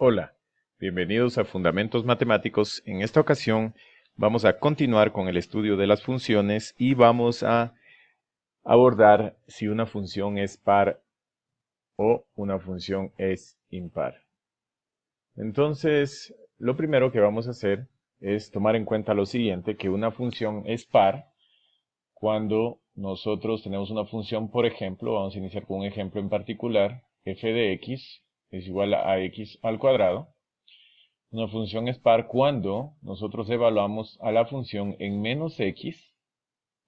Hola, bienvenidos a Fundamentos Matemáticos. En esta ocasión vamos a continuar con el estudio de las funciones y vamos a abordar si una función es par o una función es impar. Entonces, lo primero que vamos a hacer es tomar en cuenta lo siguiente, que una función es par cuando nosotros tenemos una función, por ejemplo, vamos a iniciar con un ejemplo en particular, f de x es igual a x al cuadrado. Una función es par cuando nosotros evaluamos a la función en menos x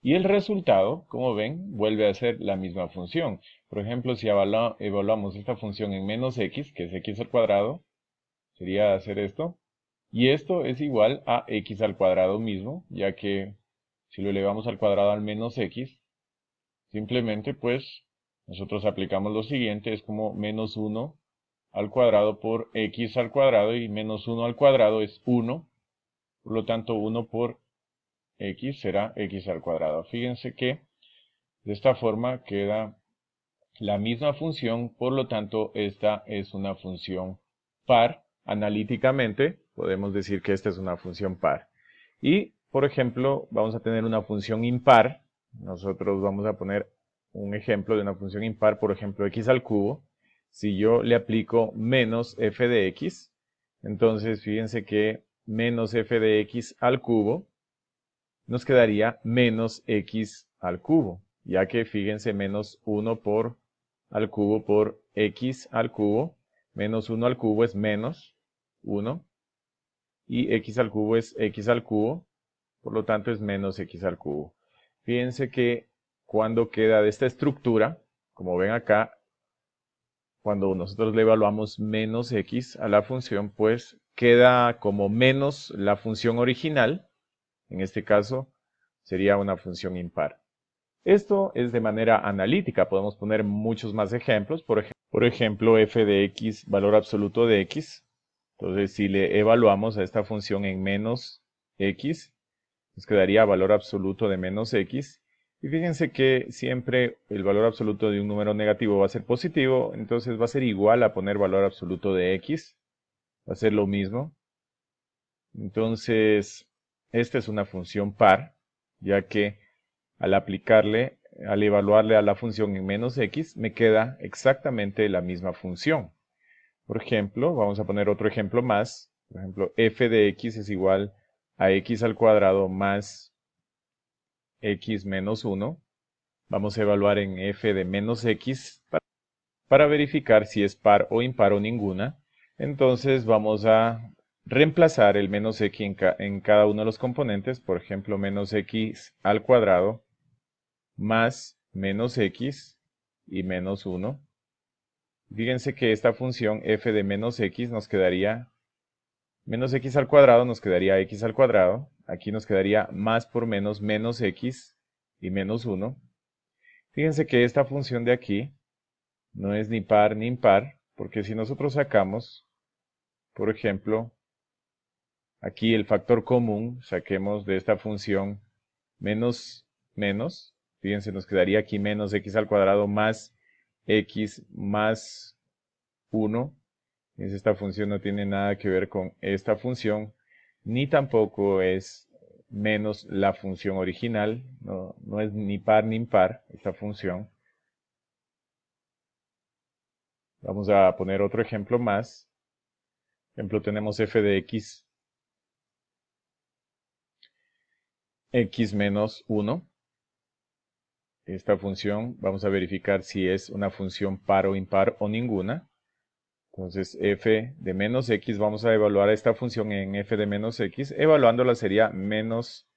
y el resultado, como ven, vuelve a ser la misma función. Por ejemplo, si evaluamos esta función en menos x, que es x al cuadrado, sería hacer esto. Y esto es igual a x al cuadrado mismo, ya que si lo elevamos al cuadrado al menos x, simplemente pues nosotros aplicamos lo siguiente, es como menos 1 al cuadrado por x al cuadrado y menos 1 al cuadrado es 1. Por lo tanto, 1 por x será x al cuadrado. Fíjense que de esta forma queda la misma función, por lo tanto, esta es una función par. Analíticamente, podemos decir que esta es una función par. Y, por ejemplo, vamos a tener una función impar. Nosotros vamos a poner un ejemplo de una función impar, por ejemplo, x al cubo. Si yo le aplico menos f de x, entonces fíjense que menos f de x al cubo nos quedaría menos x al cubo, ya que fíjense menos 1 al cubo por x al cubo, menos 1 al cubo es menos 1, y x al cubo es x al cubo, por lo tanto es menos x al cubo. Fíjense que cuando queda de esta estructura, como ven acá, cuando nosotros le evaluamos menos x a la función, pues queda como menos la función original, en este caso sería una función impar. Esto es de manera analítica, podemos poner muchos más ejemplos, por ejemplo f de x, valor absoluto de x. Entonces si le evaluamos a esta función en menos x, nos quedaría valor absoluto de menos x. Y fíjense que siempre el valor absoluto de un número negativo va a ser positivo, entonces va a ser igual a poner valor absoluto de x, va a ser lo mismo. Entonces, esta es una función par, ya que al evaluarle a la función en menos x, me queda exactamente la misma función. Por ejemplo, vamos a poner otro ejemplo más. Por ejemplo, f de x es igual a x al cuadrado más x menos 1. Vamos a evaluar en f de menos x para verificar si es par o impar o ninguna. Entonces vamos a reemplazar el menos x en cada uno de los componentes. Por ejemplo, menos x al cuadrado más menos x y menos 1. Fíjense que esta función f de menos x nos quedaría menos x al cuadrado, nos quedaría x al cuadrado. Aquí nos quedaría más por menos menos x y menos 1. Fíjense que esta función de aquí no es ni par ni impar, porque si nosotros sacamos, por ejemplo, aquí el factor común, saquemos de esta función menos menos, fíjense, nos quedaría aquí menos x al cuadrado más x más 1. Esta función no tiene nada que ver con esta función, ni tampoco es menos la función original, no es ni par ni impar esta función. Vamos a poner otro ejemplo más. Por ejemplo, tenemos f de x menos 1. Esta función vamos a verificar si es una función par o impar o ninguna. Entonces f de menos x, vamos a evaluar esta función en f de menos x. Evaluándola sería menos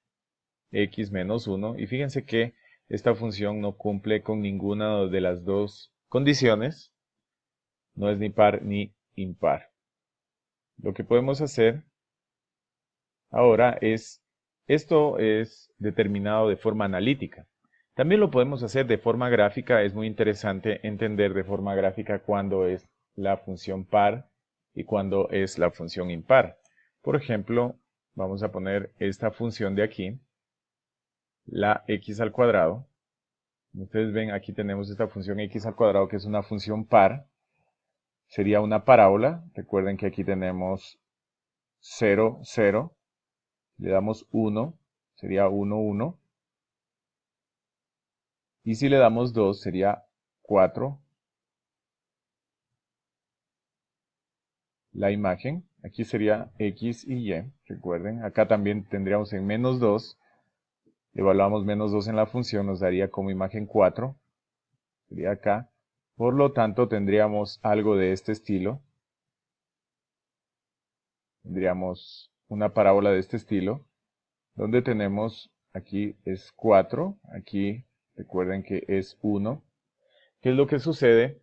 x menos 1. Y fíjense que esta función no cumple con ninguna de las dos condiciones. No es ni par ni impar. Lo que podemos hacer ahora esto es determinado de forma analítica. También lo podemos hacer de forma gráfica. Es muy interesante entender de forma gráfica cuándo es la función par y cuándo es la función impar. Por ejemplo, vamos a poner esta función de aquí, la x al cuadrado. Como ustedes ven, aquí tenemos esta función x al cuadrado que es una función par. sería una parábola. Recuerden que aquí tenemos 0, 0. Le damos 1, sería 1, 1. Y si le damos 2, sería 4. La imagen, aquí sería X y Y. Recuerden, acá también tendríamos en menos 2. Evaluamos menos 2 en la función, nos daría como imagen 4. Sería acá. Por lo tanto, tendríamos algo de este estilo. Tendríamos una parábola de este estilo, donde tenemos, aquí es 4, aquí recuerden que es 1. ¿Qué es lo que sucede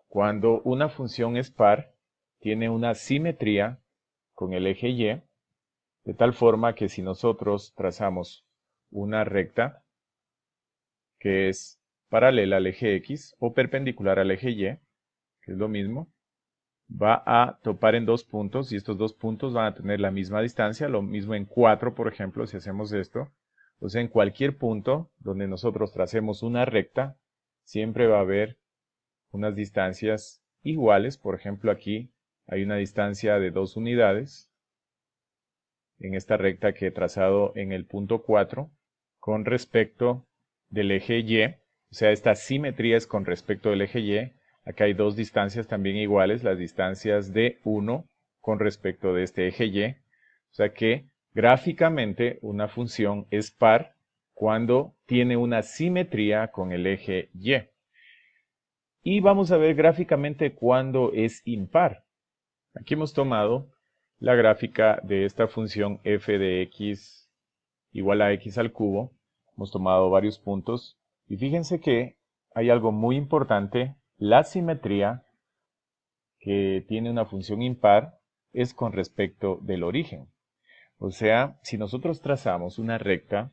cuando una función es par? Tiene una simetría con el eje Y, de tal forma que si nosotros trazamos una recta que es paralela al eje X o perpendicular al eje Y, que es lo mismo, va a topar en dos puntos y estos dos puntos van a tener la misma distancia, lo mismo en 4, por ejemplo, si hacemos esto. O sea, en cualquier punto donde nosotros tracemos una recta, siempre va a haber unas distancias iguales. Por ejemplo, aquí hay una distancia de 2 unidades en esta recta que he trazado en el punto 4 con respecto del eje Y. O sea, esta simetría es con respecto del eje Y. Acá hay dos distancias también iguales, las distancias de 1 con respecto de este eje Y. O sea que gráficamente una función es par cuando tiene una simetría con el eje Y. Y vamos a ver gráficamente cuando es impar. Aquí hemos tomado la gráfica de esta función f de x igual a x al cubo. Hemos tomado varios puntos y fíjense que hay algo muy importante. La simetría que tiene una función impar es con respecto del origen. O sea, si nosotros trazamos una recta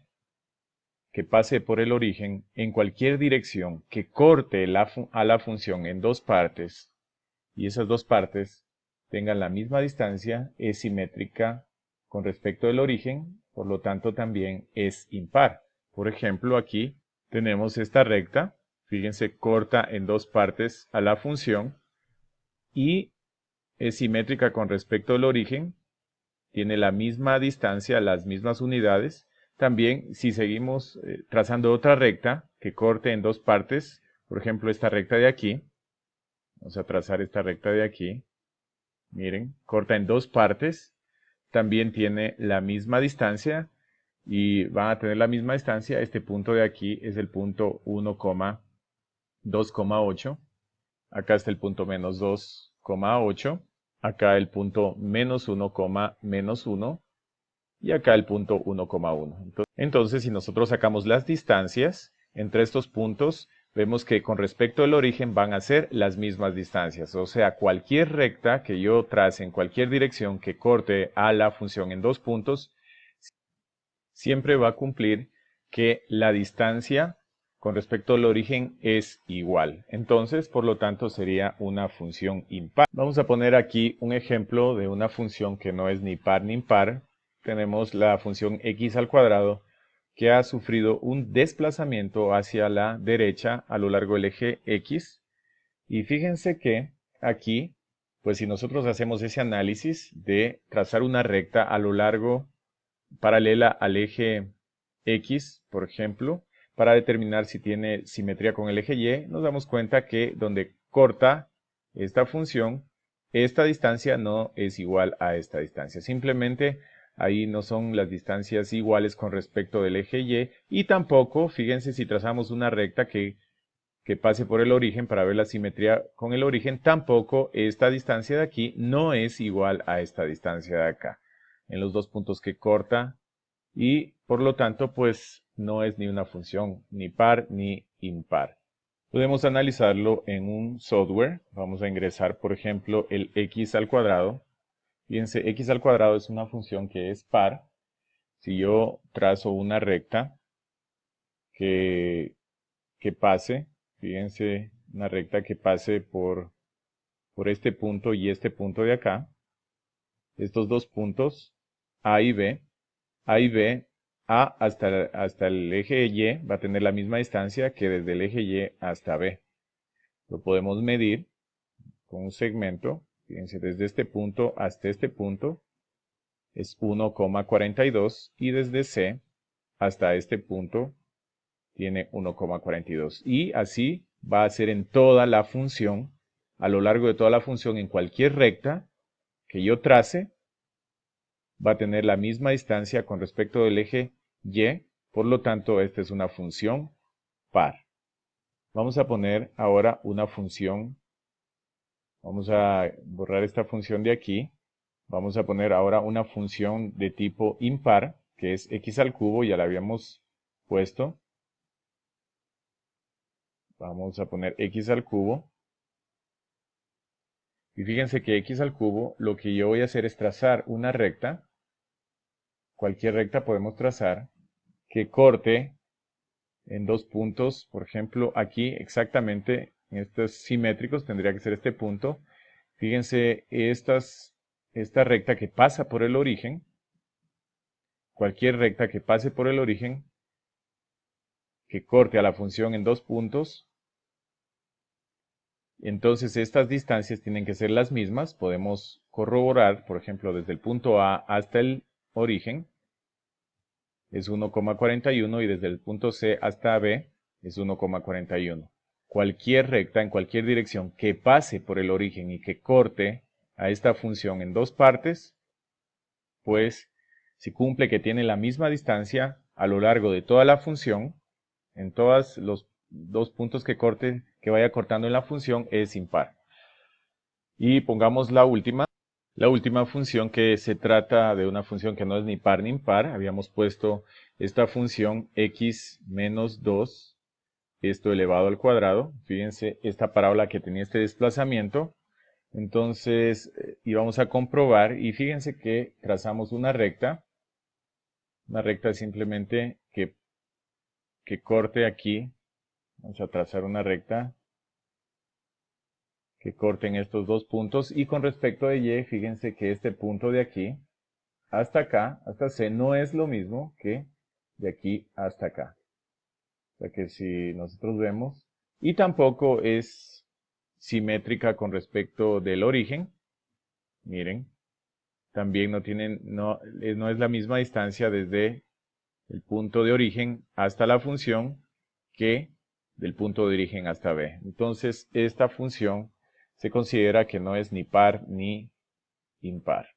que pase por el origen en cualquier dirección que corte a la función en dos partes y esas dos partes tengan la misma distancia, es simétrica con respecto del origen, por lo tanto también es impar. Por ejemplo, aquí tenemos esta recta, fíjense, corta en dos partes a la función y es simétrica con respecto al origen, tiene la misma distancia, las mismas unidades. También, si seguimos trazando otra recta que corte en dos partes, por ejemplo, esta recta de aquí, vamos a trazar esta recta de aquí, miren, corta en dos partes, también tiene la misma distancia y van a tener la misma distancia. Este punto de aquí es el punto 1,2,8. Acá está el punto menos 2,8. Acá el punto menos 1, menos 1. Y acá el punto 1,1. Entonces, si nosotros sacamos las distancias entre estos puntos, vemos que con respecto al origen van a ser las mismas distancias. O sea, cualquier recta que yo trace en cualquier dirección que corte a la función en dos puntos, siempre va a cumplir que la distancia con respecto al origen es igual. Entonces, por lo tanto, sería una función impar. Vamos a poner aquí un ejemplo de una función que no es ni par ni impar. Tenemos la función x al cuadrado que ha sufrido un desplazamiento hacia la derecha a lo largo del eje x. Y fíjense que aquí, pues si nosotros hacemos ese análisis de trazar una recta a lo largo paralela al eje X, por ejemplo, para determinar si tiene simetría con el eje Y, nos damos cuenta que donde corta esta función, esta distancia no es igual a esta distancia. Simplemente ahí no son las distancias iguales con respecto del eje Y tampoco, fíjense, si trazamos una recta que pase por el origen para ver la simetría con el origen, tampoco esta distancia de aquí no es igual a esta distancia de acá, en los dos puntos que corta, y por lo tanto pues no es ni una función ni par ni impar. Podemos analizarlo en un software. Vamos a ingresar por ejemplo el x al cuadrado. Fíjense, x al cuadrado es una función que es par. Si yo trazo una recta que pase, fíjense, una recta que pase por este punto y este punto de acá, estos dos puntos, A y B, A hasta el eje Y va a tener la misma distancia que desde el eje Y hasta B. Lo podemos medir, con un segmento, fíjense, desde este punto hasta este punto es 1,42 y desde C hasta este punto tiene 1,42. Y así va a ser en toda la función, a lo largo de toda la función, en cualquier recta que yo trace, va a tener la misma distancia con respecto del eje Y, por lo tanto, esta es una función par. Vamos a poner ahora una función, vamos a borrar esta función de aquí, vamos a poner ahora una función de tipo impar, que es x al cubo, ya la habíamos puesto. Vamos a poner x al cubo. Y fíjense que x al cubo, lo que yo voy a hacer es trazar una recta, cualquier recta podemos trazar, que corte en dos puntos, por ejemplo, aquí exactamente, en estos simétricos tendría que ser este punto. Fíjense, esta recta que pasa por el origen, cualquier recta que pase por el origen, que corte a la función en dos puntos, entonces estas distancias tienen que ser las mismas. Podemos corroborar, por ejemplo, desde el punto A hasta el origen es 1,41 y desde el punto C hasta B es 1,41. Cualquier recta en cualquier dirección que pase por el origen y que corte a esta función en dos partes, pues si cumple que tiene la misma distancia a lo largo de toda la función, en todos los dos puntos que corte, que vaya cortando en la función, es impar. Y pongamos la última función, que se trata de una función que no es ni par ni impar. Habíamos puesto esta función x menos 2, esto elevado al cuadrado. Fíjense esta parábola que tenía este desplazamiento. Entonces íbamos a comprobar y fíjense que trazamos una recta simplemente que corte aquí. Vamos a trazar una recta que corte en estos dos puntos, y con respecto a Y, fíjense que este punto de aquí hasta acá, hasta C, no es lo mismo que de aquí hasta acá. O sea que si nosotros vemos, y tampoco es simétrica con respecto del origen, miren, también no es la misma distancia desde el punto de origen hasta la función que del punto de origen hasta B. Entonces, esta función se considera que no es ni par ni impar.